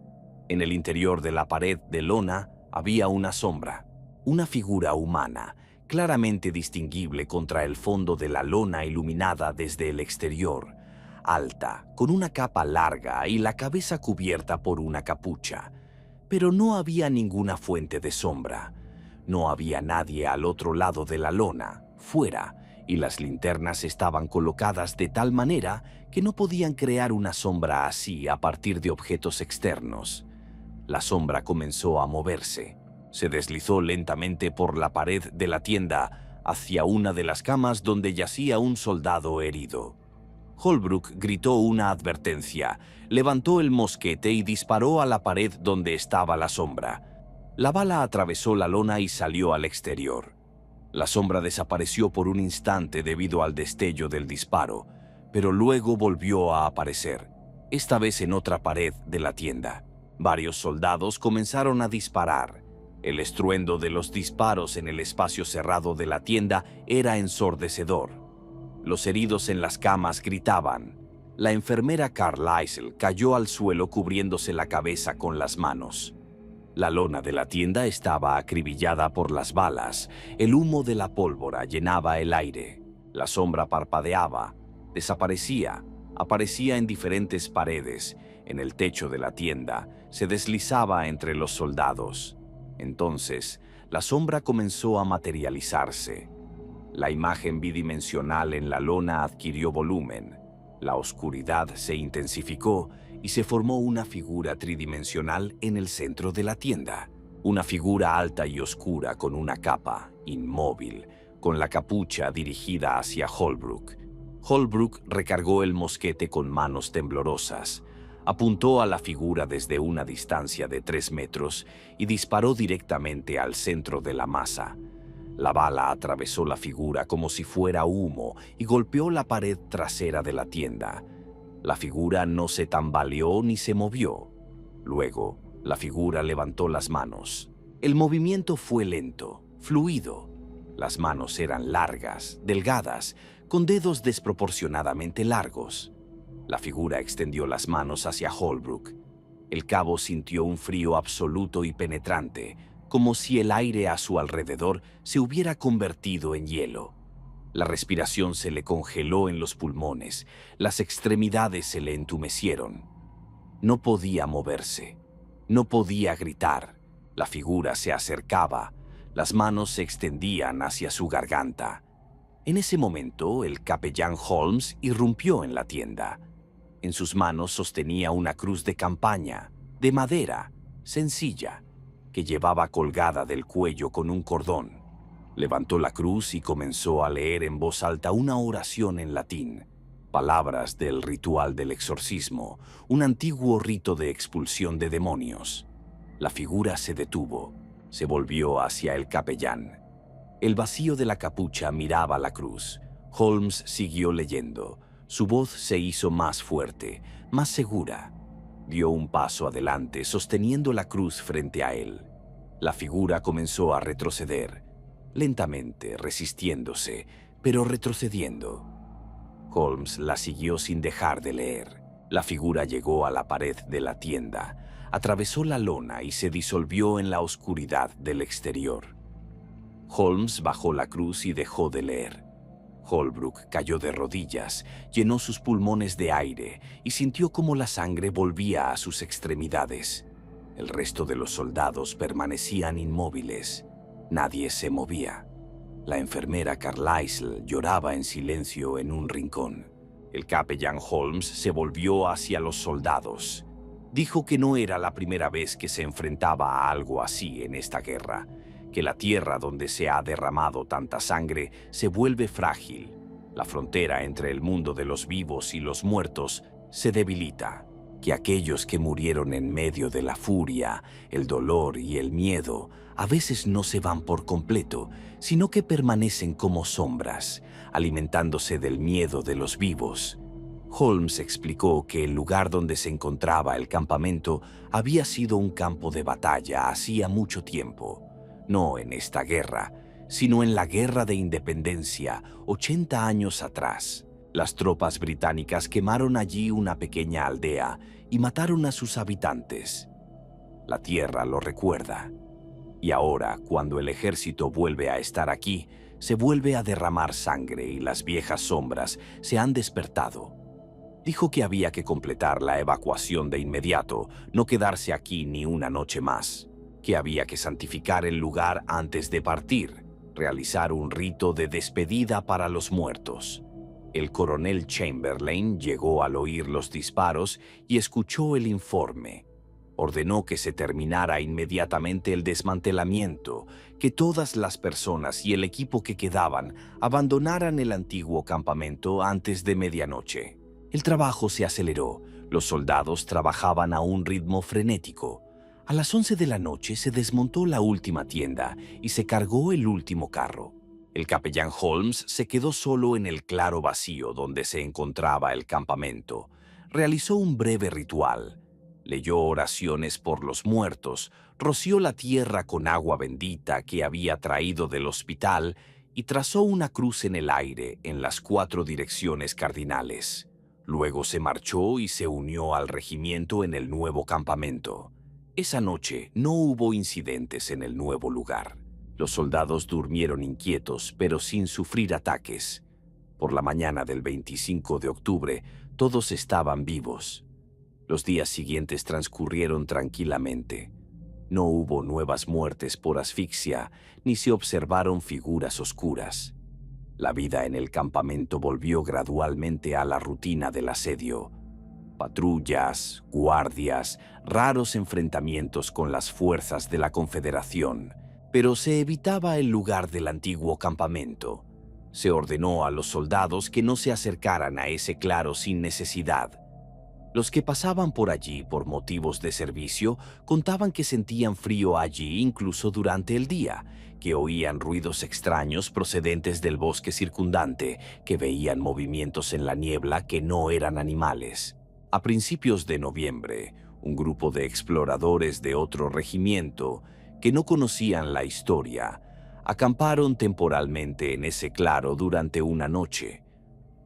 En el interior de la pared de lona había una sombra, una figura humana, claramente distinguible contra el fondo de la lona iluminada desde el exterior, alta, con una capa larga y la cabeza cubierta por una capucha. Pero no había ninguna fuente de sombra. No había nadie al otro lado de la lona, fuera, y las linternas estaban colocadas de tal manera que no podían crear una sombra así a partir de objetos externos. La sombra comenzó a moverse. Se deslizó lentamente por la pared de la tienda hacia una de las camas donde yacía un soldado herido. Holbrook gritó una advertencia, levantó el mosquete y disparó a la pared donde estaba la sombra. La bala atravesó la lona y salió al exterior. La sombra desapareció por un instante debido al destello del disparo, pero luego volvió a aparecer, esta vez en otra pared de la tienda. Varios soldados comenzaron a disparar. El estruendo de los disparos en el espacio cerrado de la tienda era ensordecedor. Los heridos en las camas gritaban. La enfermera Carlisle cayó al suelo cubriéndose la cabeza con las manos. La lona de la tienda estaba acribillada por las balas. El humo de la pólvora llenaba el aire. La sombra parpadeaba, desaparecía, aparecía en diferentes paredes. En el techo de la tienda se deslizaba entre los soldados. Entonces, la sombra comenzó a materializarse. La imagen bidimensional en la lona adquirió volumen. La oscuridad se intensificó y se formó una figura tridimensional en el centro de la tienda. Una figura alta y oscura con una capa, inmóvil, con la capucha dirigida hacia Holbrook. Holbrook recargó el mosquete con manos temblorosas. Apuntó a la figura desde una distancia de 3 metros y disparó directamente al centro de la masa. La bala atravesó la figura como si fuera humo y golpeó la pared trasera de la tienda. La figura no se tambaleó ni se movió. Luego, la figura levantó las manos. El movimiento fue lento, fluido. Las manos eran largas, delgadas, con dedos desproporcionadamente largos. La figura extendió las manos hacia Holbrook. El cabo sintió un frío absoluto y penetrante, como si el aire a su alrededor se hubiera convertido en hielo. La respiración se le congeló en los pulmones, las extremidades se le entumecieron. No podía moverse, no podía gritar. La figura se acercaba, las manos se extendían hacia su garganta. En ese momento, el capellán Holmes irrumpió en la tienda. En sus manos sostenía una cruz de campaña, de madera, sencilla, que llevaba colgada del cuello con un cordón. Levantó la cruz y comenzó a leer en voz alta una oración en latín, palabras del ritual del exorcismo, un antiguo rito de expulsión de demonios. La figura se detuvo, se volvió hacia el capellán. El vacío de la capucha miraba la cruz. Holmes siguió leyendo. Su voz se hizo más fuerte, más segura. Dio un paso adelante, sosteniendo la cruz frente a él. La figura comenzó a retroceder, lentamente, resistiéndose, pero retrocediendo. Holmes la siguió sin dejar de leer. La figura llegó a la pared de la tienda, atravesó la lona y se disolvió en la oscuridad del exterior. Holmes bajó la cruz y dejó de leer. Holbrook cayó de rodillas, llenó sus pulmones de aire y sintió cómo la sangre volvía a sus extremidades. El resto de los soldados permanecían inmóviles. Nadie se movía. La enfermera Carlisle lloraba en silencio en un rincón. El capellán Holmes se volvió hacia los soldados. Dijo que no era la primera vez que se enfrentaba a algo así en esta guerra, que la tierra donde se ha derramado tanta sangre se vuelve frágil. La frontera entre el mundo de los vivos y los muertos se debilita, que aquellos que murieron en medio de la furia, el dolor y el miedo a veces no se van por completo, sino que permanecen como sombras, alimentándose del miedo de los vivos. Holmes explicó que el lugar donde se encontraba el campamento había sido un campo de batalla hacía mucho tiempo, no en esta guerra, sino en la Guerra de Independencia 80 años atrás. Las tropas británicas quemaron allí una pequeña aldea y mataron a sus habitantes. La tierra lo recuerda. Y ahora, cuando el ejército vuelve a estar aquí, se vuelve a derramar sangre y las viejas sombras se han despertado. Dijo que había que completar la evacuación de inmediato, no quedarse aquí ni una noche más, que había que santificar el lugar antes de partir, realizar un rito de despedida para los muertos. El coronel Chamberlain llegó al oír los disparos y escuchó el informe. Ordenó que se terminara inmediatamente el desmantelamiento, que todas las personas y el equipo que quedaban abandonaran el antiguo campamento antes de medianoche. El trabajo se aceleró, los soldados trabajaban a un ritmo frenético. A las 11 de la noche se desmontó la última tienda y se cargó el último carro. El capellán Holmes se quedó solo en el claro vacío donde se encontraba el campamento. Realizó un breve ritual. Leyó oraciones por los muertos, roció la tierra con agua bendita que había traído del hospital y trazó una cruz en el aire en las 4 direcciones cardinales. Luego se marchó y se unió al regimiento en el nuevo campamento. Esa noche no hubo incidentes en el nuevo lugar. Los soldados durmieron inquietos, pero sin sufrir ataques. Por la mañana del 25 de octubre, todos estaban vivos. Los días siguientes transcurrieron tranquilamente. No hubo nuevas muertes por asfixia, ni se observaron figuras oscuras. La vida en el campamento volvió gradualmente a la rutina del asedio. Patrullas, guardias, raros enfrentamientos con las fuerzas de la Confederación, pero se evitaba el lugar del antiguo campamento. Se ordenó a los soldados que no se acercaran a ese claro sin necesidad. Los que pasaban por allí por motivos de servicio contaban que sentían frío allí incluso durante el día, que oían ruidos extraños procedentes del bosque circundante, que veían movimientos en la niebla que no eran animales. A principios de noviembre, un grupo de exploradores de otro regimiento, que no conocían la historia, acamparon temporalmente en ese claro durante una noche.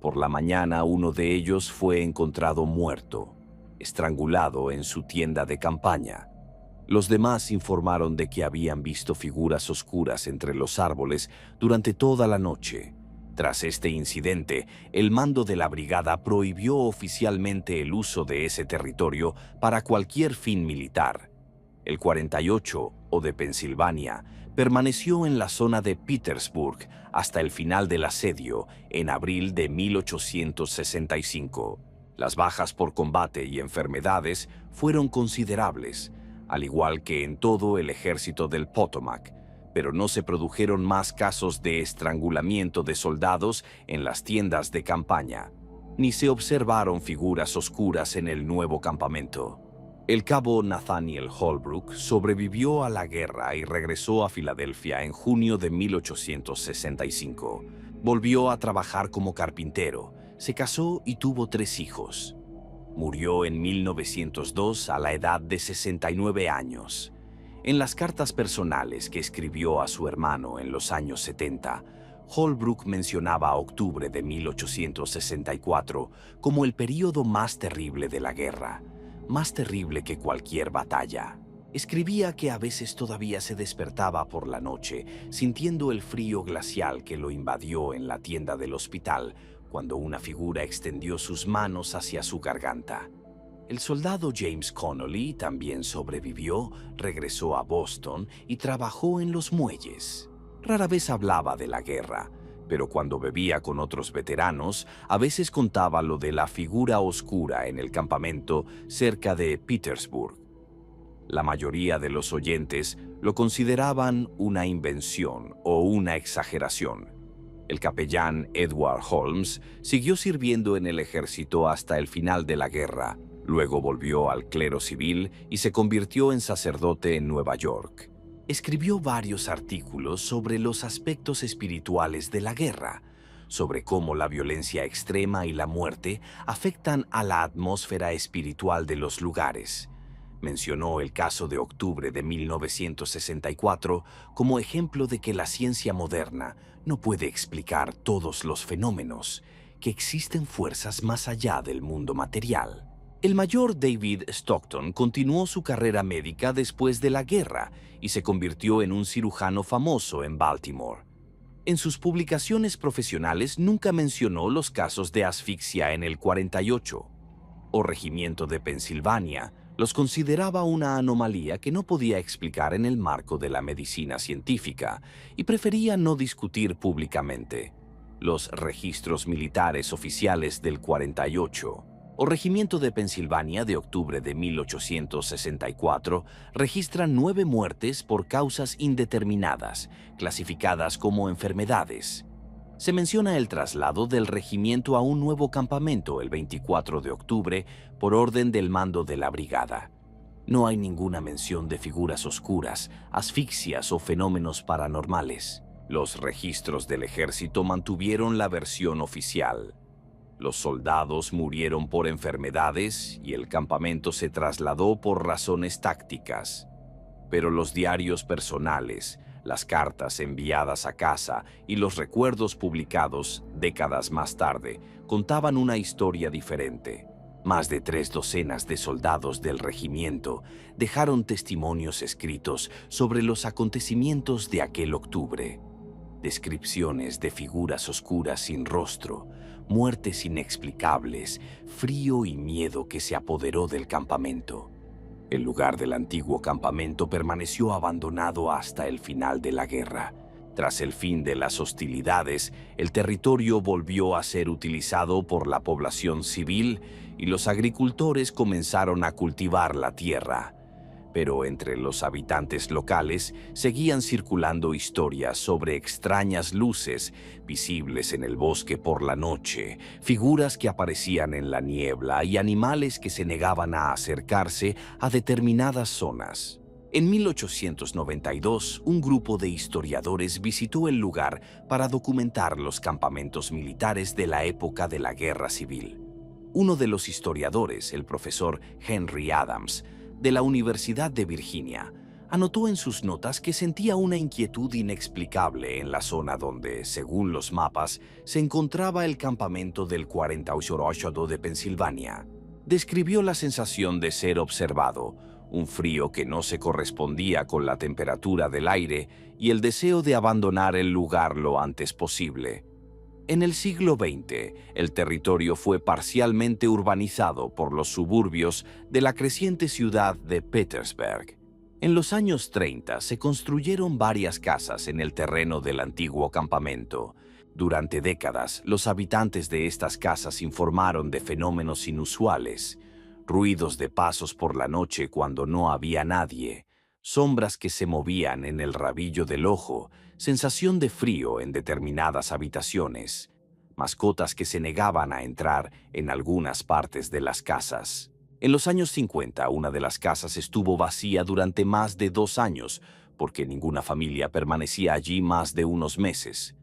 Por la mañana uno de ellos fue encontrado muerto, estrangulado en su tienda de campaña. Los demás informaron de que habían visto figuras oscuras entre los árboles durante toda la noche. Tras este incidente, el mando de la brigada prohibió oficialmente el uso de ese territorio para cualquier fin militar. El 48, o de Pensilvania, permaneció en la zona de Petersburg hasta el final del asedio en abril de 1865. Las bajas por combate y enfermedades fueron considerables. al igual que en todo el ejército del Potomac, pero no se produjeron más casos de estrangulamiento de soldados en las tiendas de campaña, ni se observaron figuras oscuras en el nuevo campamento. El cabo Nathaniel Holbrook sobrevivió a la guerra y regresó a Filadelfia en junio de 1865. Volvió a trabajar como carpintero, se casó y tuvo 3 hijos. Murió en 1902 a la edad de 69 años. En las cartas personales que escribió a su hermano en los años 70, Holbrook mencionaba octubre de 1864 como el período más terrible de la guerra, más terrible que cualquier batalla. Escribía que a veces todavía se despertaba por la noche, sintiendo el frío glacial que lo invadió en la tienda del hospital, cuando una figura extendió sus manos hacia su garganta. El soldado James Connolly también sobrevivió, regresó a Boston y trabajó en los muelles. Rara vez hablaba de la guerra, pero cuando bebía con otros veteranos, a veces contaba lo de la figura oscura en el campamento cerca de Petersburg. La mayoría de los oyentes lo consideraban una invención o una exageración. El capellán Edward Holmes siguió sirviendo en el ejército hasta el final de la guerra. Luego volvió al clero civil y se convirtió en sacerdote en Nueva York. Escribió varios artículos sobre los aspectos espirituales de la guerra, sobre cómo la violencia extrema y la muerte afectan a la atmósfera espiritual de los lugares. Mencionó el caso de octubre de 1964 como ejemplo de que la ciencia moderna no puede explicar todos los fenómenos, que existen fuerzas más allá del mundo material. El mayor David Stockton continuó su carrera médica después de la guerra y se convirtió en un cirujano famoso en Baltimore. En sus publicaciones profesionales nunca mencionó los casos de asfixia en el 48 o Regimiento de Pensilvania. Los consideraba una anomalía que no podía explicar en el marco de la medicina científica y prefería no discutir públicamente. Los registros militares oficiales del 48 o Regimiento de Pensilvania de octubre de 1864 registran 9 muertes por causas indeterminadas, clasificadas como enfermedades. Se menciona el traslado del regimiento a un nuevo campamento el 24 de octubre por orden del mando de la brigada. No hay ninguna mención de figuras oscuras, asfixias o fenómenos paranormales. Los registros del ejército mantuvieron la versión oficial. Los soldados murieron por enfermedades y el campamento se trasladó por razones tácticas. Pero los diarios personales, las cartas enviadas a casa y los recuerdos publicados décadas más tarde contaban una historia diferente. Más de 3 docenas de soldados del regimiento dejaron testimonios escritos sobre los acontecimientos de aquel octubre. Descripciones de figuras oscuras sin rostro, muertes inexplicables, frío y miedo que se apoderó del campamento. El lugar del antiguo campamento permaneció abandonado hasta el final de la guerra. Tras el fin de las hostilidades, el territorio volvió a ser utilizado por la población civil y los agricultores comenzaron a cultivar la tierra. Pero entre los habitantes locales seguían circulando historias sobre extrañas luces visibles en el bosque por la noche, figuras que aparecían en la niebla y animales que se negaban a acercarse a determinadas zonas. En 1892, un grupo de historiadores visitó el lugar para documentar los campamentos militares de la época de la Guerra Civil. Uno de los historiadores, el profesor Henry Adams, de la Universidad de Virginia, anotó en sus notas que sentía una inquietud inexplicable en la zona donde, según los mapas, se encontraba el campamento del 48 de Pensilvania. Describió la sensación de ser observado, un frío que no se correspondía con la temperatura del aire y el deseo de abandonar el lugar lo antes posible. En el siglo XX, el territorio fue parcialmente urbanizado por los suburbios de la creciente ciudad de Petersburg. En los años 30 se construyeron varias casas en el terreno del antiguo campamento. Durante décadas, los habitantes de estas casas informaron de fenómenos inusuales, ruidos de pasos por la noche cuando no había nadie, sombras que se movían en el rabillo del ojo, sensación de frío en determinadas habitaciones, mascotas que se negaban a entrar en algunas partes de las casas. En los años 50, una de las casas estuvo vacía durante más de 2 años, porque ninguna familia permanecía allí más de unos meses.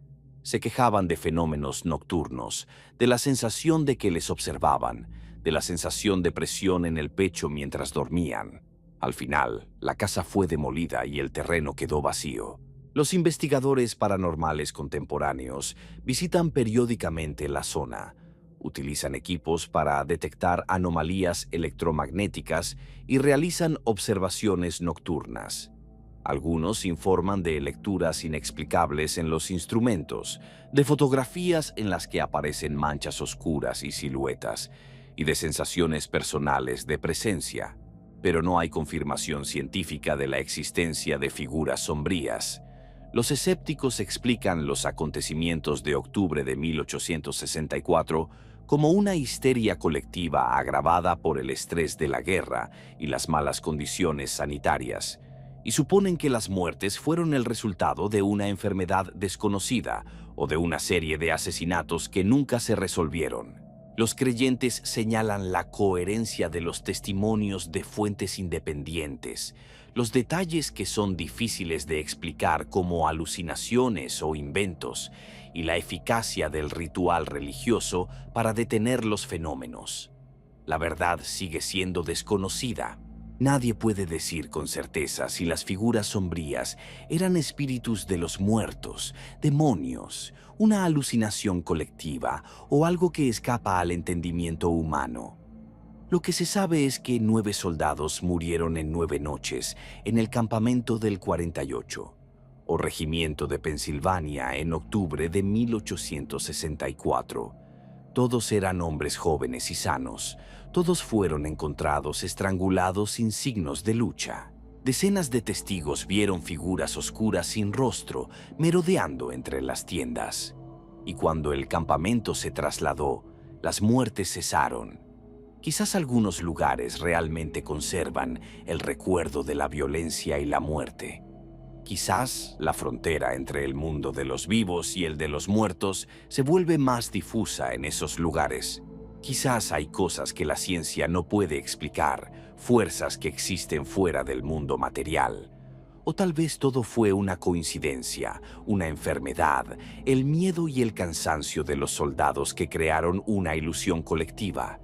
Se quejaban de fenómenos nocturnos, de la sensación de que les observaban, de la sensación de presión en el pecho mientras dormían. Al final, la casa fue demolida y el terreno quedó vacío. Los investigadores paranormales contemporáneos visitan periódicamente la zona, utilizan equipos para detectar anomalías electromagnéticas y realizan observaciones nocturnas. Algunos informan de lecturas inexplicables en los instrumentos, de fotografías en las que aparecen manchas oscuras y siluetas, y de sensaciones personales de presencia. Pero no hay confirmación científica de la existencia de figuras sombrías. Los escépticos explican los acontecimientos de octubre de 1864 como una histeria colectiva agravada por el estrés de la guerra y las malas condiciones sanitarias, y suponen que las muertes fueron el resultado de una enfermedad desconocida o de una serie de asesinatos que nunca se resolvieron. Los creyentes señalan la coherencia de los testimonios de fuentes independientes, los detalles que son difíciles de explicar como alucinaciones o inventos, y la eficacia del ritual religioso para detener los fenómenos. La verdad sigue siendo desconocida. Nadie puede decir con certeza si las figuras sombrías eran espíritus de los muertos, demonios, una alucinación colectiva o algo que escapa al entendimiento humano. Lo que se sabe es que 9 soldados murieron en 9 noches en el campamento del 48, o regimiento de Pensilvania en octubre de 1864. Todos eran hombres jóvenes y sanos. Todos fueron encontrados estrangulados sin signos de lucha. Decenas de testigos vieron figuras oscuras sin rostro merodeando entre las tiendas. Y cuando el campamento se trasladó, las muertes cesaron. Quizás algunos lugares realmente conservan el recuerdo de la violencia y la muerte. Quizás la frontera entre el mundo de los vivos y el de los muertos se vuelve más difusa en esos lugares. Quizás hay cosas que la ciencia no puede explicar, fuerzas que existen fuera del mundo material. O tal vez todo fue una coincidencia, una enfermedad, el miedo y el cansancio de los soldados que crearon una ilusión colectiva.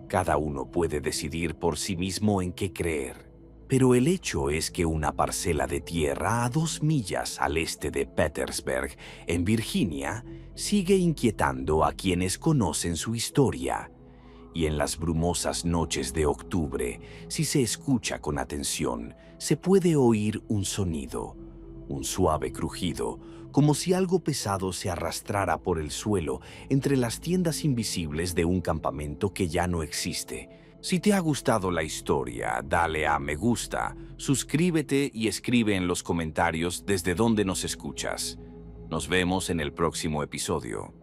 Cada uno puede decidir por sí mismo en qué creer. Pero el hecho es que una parcela de tierra a 2 millas al este de Petersburg, en Virginia, sigue inquietando a quienes conocen su historia. Y en las brumosas noches de octubre, si se escucha con atención, se puede oír un sonido, un suave crujido, como si algo pesado se arrastrara por el suelo entre las tiendas invisibles de un campamento que ya no existe. Si te ha gustado la historia, dale a me gusta, suscríbete y escribe en los comentarios desde dónde nos escuchas. Nos vemos en el próximo episodio.